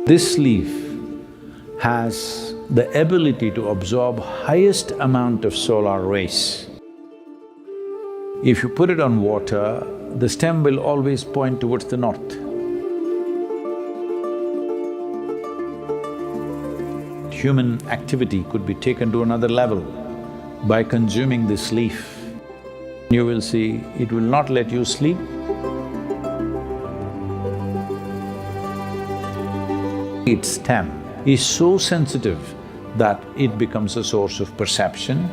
This leaf has the ability to absorb highest amount of solar rays. If you put it on water, the stem will always point towards the north. Human activity could be taken to another level by consuming this leaf. You will see, it will not let you sleep. Its stem is so sensitive that it becomes a source of perception.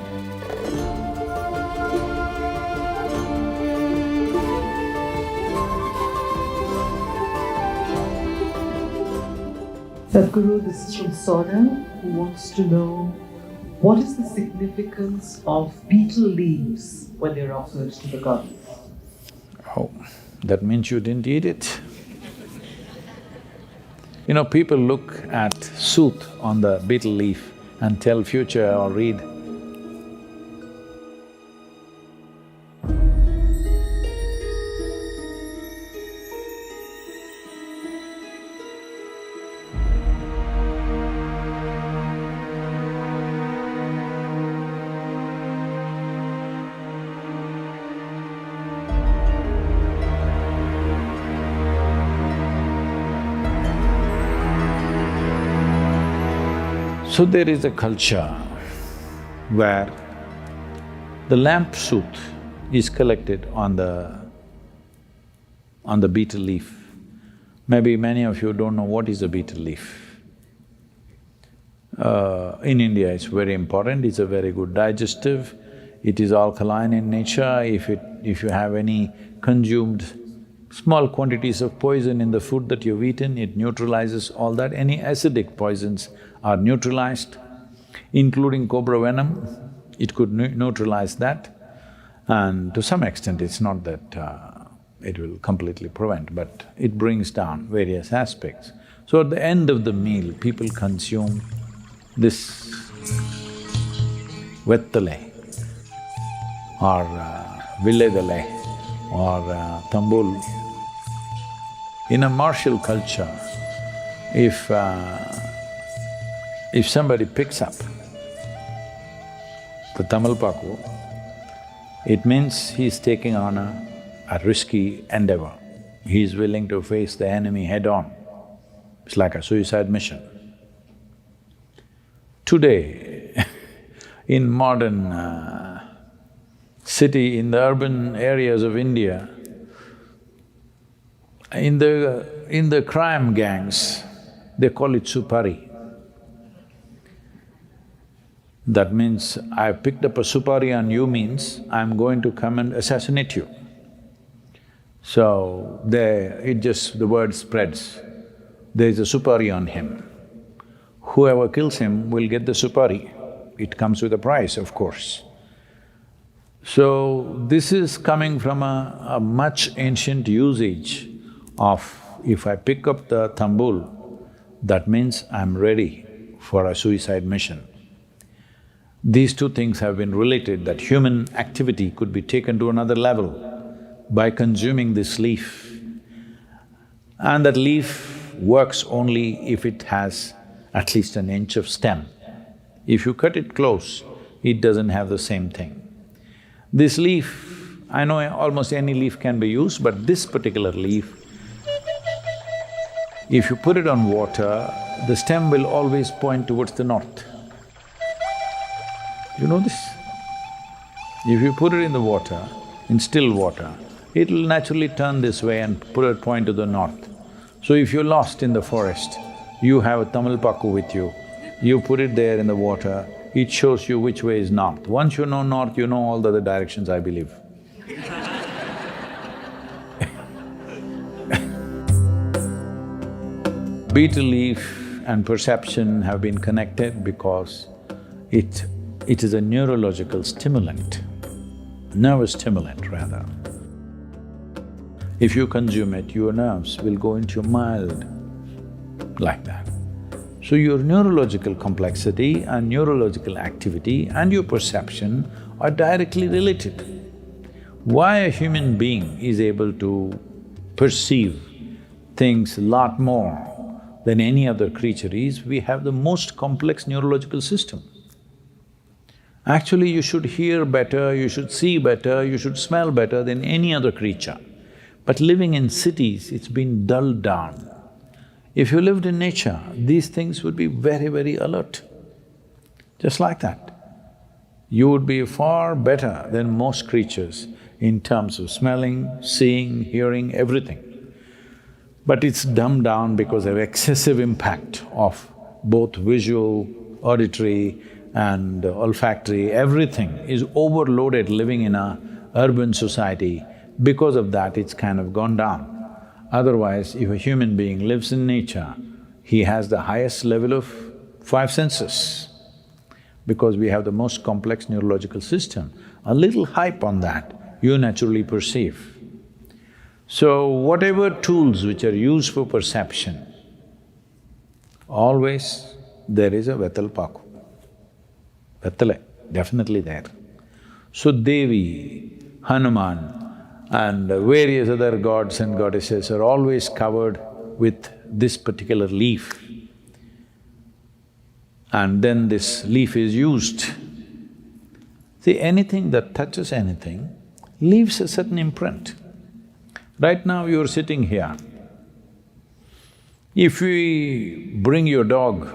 Sadhguru, this is from Sona, who wants to know what is the significance of betel leaves when they're offered to the goddess? Oh, that means you didn't eat it. You know, people look at sooth on the betel leaf and tell future or read. So there is a culture where the lamp sooth is collected on the betel leaf. Maybe many of you don't know what is a betel leaf. In India it's very important, it's a very good digestive, it is alkaline in nature. If you have any consumed small quantities of poison in the food that you've eaten, it neutralizes all that. Any acidic poisons are neutralized, including cobra venom, it could neutralize that. And to some extent, it's not that it will completely prevent, but it brings down various aspects. So at the end of the meal, people consume this vettale or villedale or tambul. In a martial culture, if somebody picks up the Tamalpaku, it means he's taking on a risky endeavor. He's willing to face the enemy head-on. It's like a suicide mission. Today, in modern city, in the urban areas of India, in the crime gangs, they call it supari. That means, I've picked up a supari on you means, I'm going to come and assassinate you. So, the word spreads, there's a supari on him. Whoever kills him will get the supari. It comes with a price, of course. So, this is coming from a much ancient usage of, if I pick up the tambul, that means I'm ready for a suicide mission. These two things have been related, that human activity could be taken to another level by consuming this leaf. And that leaf works only if it has at least an inch of stem. If you cut it close, it doesn't have the same thing. This leaf, I know almost any leaf can be used, but this particular leaf, if you put it on water, the stem will always point towards the north. You know this? If you put it in the water, in still water, it'll naturally turn this way and point to the north. So if you're lost in the forest, you have a Tamalpaku with you, you put it there in the water, it shows you which way is north. Once you know north, you know all the other directions, I believe. Betel leaf and perception have been connected because it is a neurological stimulant, nervous stimulant rather. If you consume it, your nerves will go into mild like that. So your neurological complexity and neurological activity and your perception are directly related. Why a human being is able to perceive things a lot more than any other creature is we have the most complex neurological system. Actually, you should hear better, you should see better, you should smell better than any other creature. But living in cities, it's been dulled down. If you lived in nature, these things would be very, very alert, just like that. You would be far better than most creatures in terms of smelling, seeing, hearing, everything. But it's dumbed down because of excessive impact of both visual, auditory and olfactory, everything is overloaded living in a urban society. Because of that, it's kind of gone down. Otherwise, if a human being lives in nature, he has the highest level of five senses. Because we have the most complex neurological system, a little hype on that, you naturally perceive. So, whatever tools which are used for perception, always there is a Vetalpaku. Vettale, definitely there. So Devi, Hanuman and various other gods and goddesses are always covered with this particular leaf. And then this leaf is used. See, anything that touches anything leaves a certain imprint. Right now you're sitting here. If we bring your dog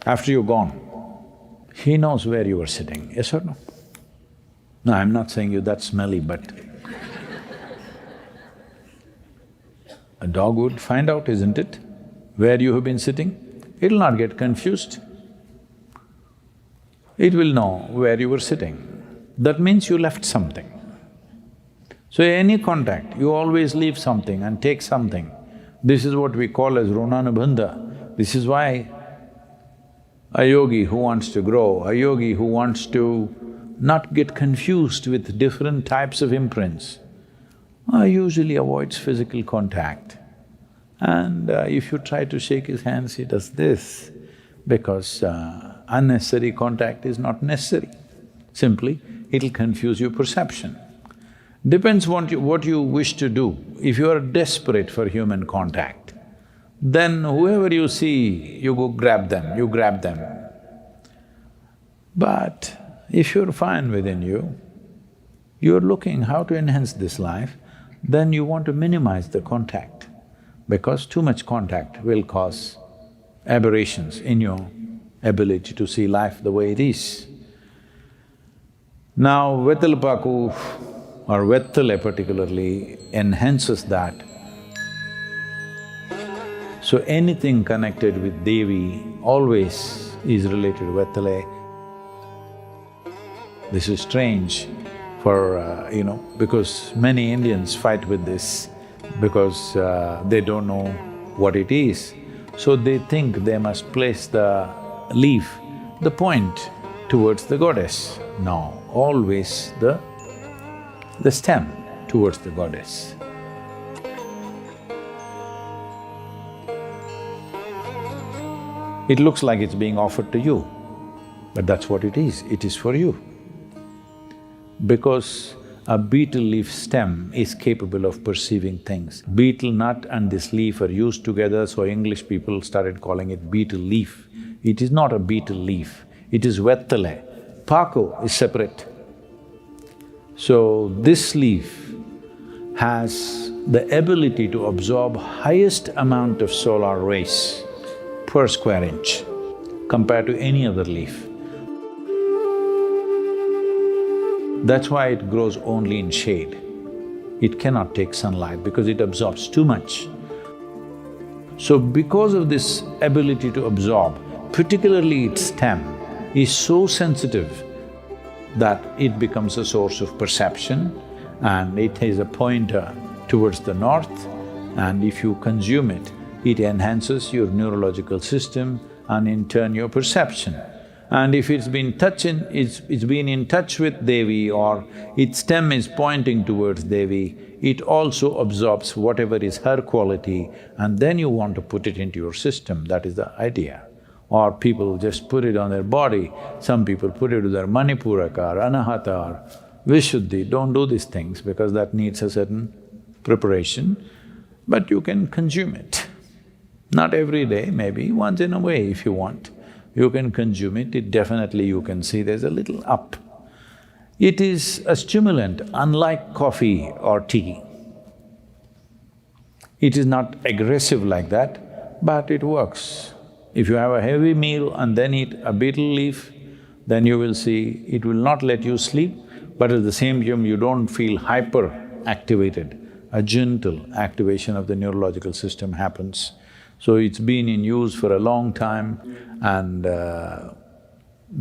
after you're gone, he knows where you were sitting, yes or no? No, I'm not saying you that's smelly, but a dog would find out, isn't it, where you have been sitting? It'll not get confused. It will know where you were sitting. That means you left something. So any contact, you always leave something and take something. This is what we call as runanubandha. This is why a yogi who wants to grow, a yogi who wants to not get confused with different types of imprints, usually avoids physical contact. And if you try to shake his hands, he does this, because unnecessary contact is not necessary. Simply, it'll confuse your perception. Depends what you wish to do. If you are desperate for human contact, then whoever you see, you go grab them, you grab them. But if you're fine within you, you're looking how to enhance this life, then you want to minimize the contact, because too much contact will cause aberrations in your ability to see life the way it is. Now, Vetalpaku or Vettale particularly enhances that. So anything connected with Devi always is related to Vettale. This is strange for, because many Indians fight with this because they don't know what it is. So they think they must place the leaf, the point towards the goddess. No, always the stem towards the goddess. It looks like it's being offered to you, but that's what it is for you. Because a betel leaf stem is capable of perceiving things. Betel nut and this leaf are used together, so English people started calling it betel leaf. It is not a betel leaf, it is Vettale. Paku is separate. So this leaf has the ability to absorb highest amount of solar rays per square inch compared to any other leaf. That's why it grows only in shade. It cannot take sunlight because it absorbs too much. So because of this ability to absorb, particularly its stem is so sensitive that it becomes a source of perception, and it has a pointer towards the north, and if you consume it, it enhances your neurological system and in turn your perception. And if it's been been in touch with Devi or its stem is pointing towards Devi, it also absorbs whatever is her quality, and then you want to put it into your system, that is the idea. Or people just put it on their body, some people put it to their Manipuraka or Anahata or Vishuddhi. Don't do these things because that needs a certain preparation, but you can consume it. Not every day, maybe once in a way if you want. You can consume it definitely you can see there's a little up. It is a stimulant, unlike coffee or tea. It is not aggressive like that, but it works. If you have a heavy meal and then eat a betel leaf, then you will see it will not let you sleep, but at the same time you don't feel hyper-activated. A gentle activation of the neurological system happens. So it's been in use for a long time and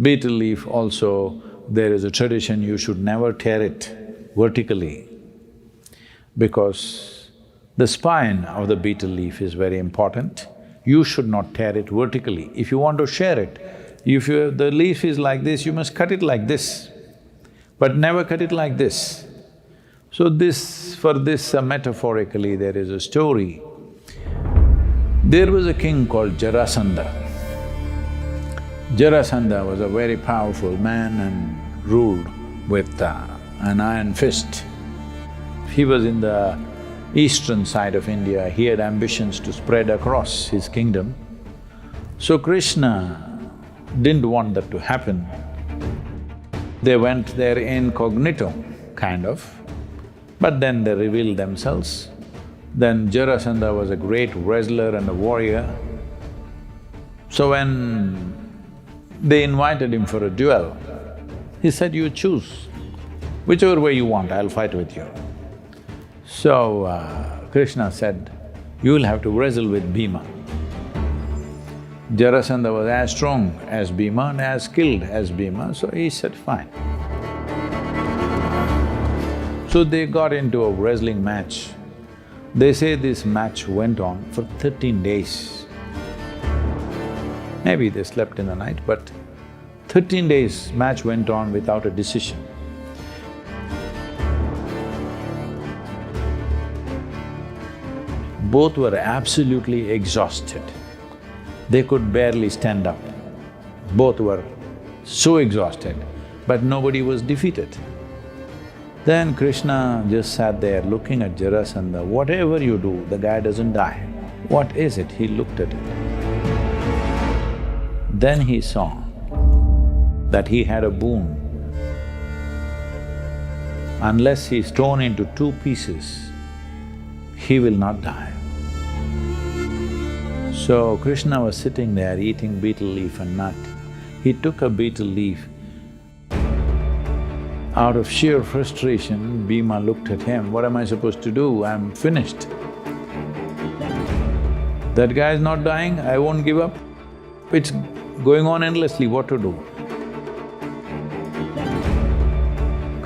betel leaf also, there is a tradition you should never tear it vertically because the spine of the betel leaf is very important. You should not tear it vertically. If you want to share it, if the leaf is like this, you must cut it like this, but never cut it like this. So for this metaphorically there is a story. There was a king called Jarasandha. Jarasandha was a very powerful man and ruled with an iron fist. He was in the eastern side of India, he had ambitions to spread across his kingdom. So Krishna didn't want that to happen. They went there incognito, kind of, but then they revealed themselves. Then Jarasandha was a great wrestler and a warrior. So when they invited him for a duel, he said, "You choose, whichever way you want, I'll fight with you." So Krishna said, "You'll have to wrestle with Bhima." Jarasandha was as strong as Bhima and as skilled as Bhima, so he said, "Fine." So they got into a wrestling match. They say this match went on for 13 days. Maybe they slept in the night, but 13 days match went on without a decision. Both were absolutely exhausted. They could barely stand up. Both were so exhausted, but nobody was defeated. Then Krishna just sat there looking at Jarasandha. Whatever you do, the guy doesn't die. What is it? He looked at it. Then he saw that he had a boon. Unless he's torn into two pieces, he will not die. So Krishna was sitting there eating betel leaf and nut. He took a betel leaf. Out of sheer frustration, Bhima looked at him, "What am I supposed to do? I'm finished. That guy is not dying, I won't give up. It's going on endlessly, what to do?"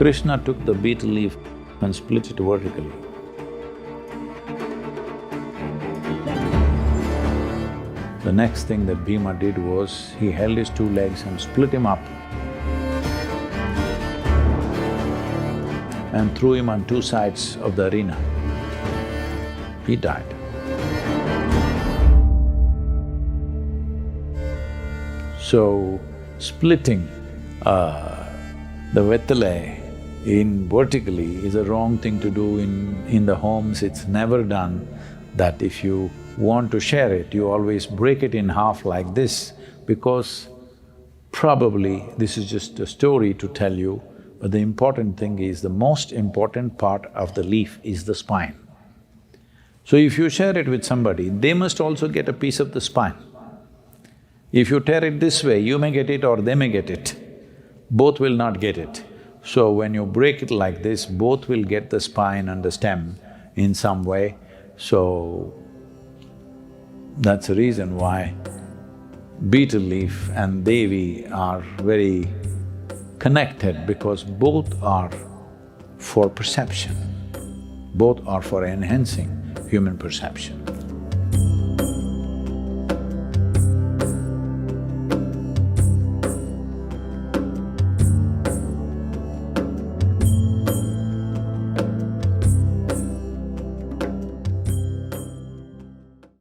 Krishna took the betel leaf and split it vertically. The next thing that Bhima did was, he held his two legs and split him up and threw him on two sides of the arena. He died. So, splitting the vettale in vertically is a wrong thing to do in the homes. It's never done that if you want to share it, you always break it in half like this, because probably this is just a story to tell you, but the important thing is, the most important part of the leaf is the spine. So if you share it with somebody, they must also get a piece of the spine. If you tear it this way, you may get it or they may get it. Both will not get it. So when you break it like this, both will get the spine and the stem in some way. So that's the reason why betel leaf and Devi are very connected, because both are for perception, both are for enhancing human perception.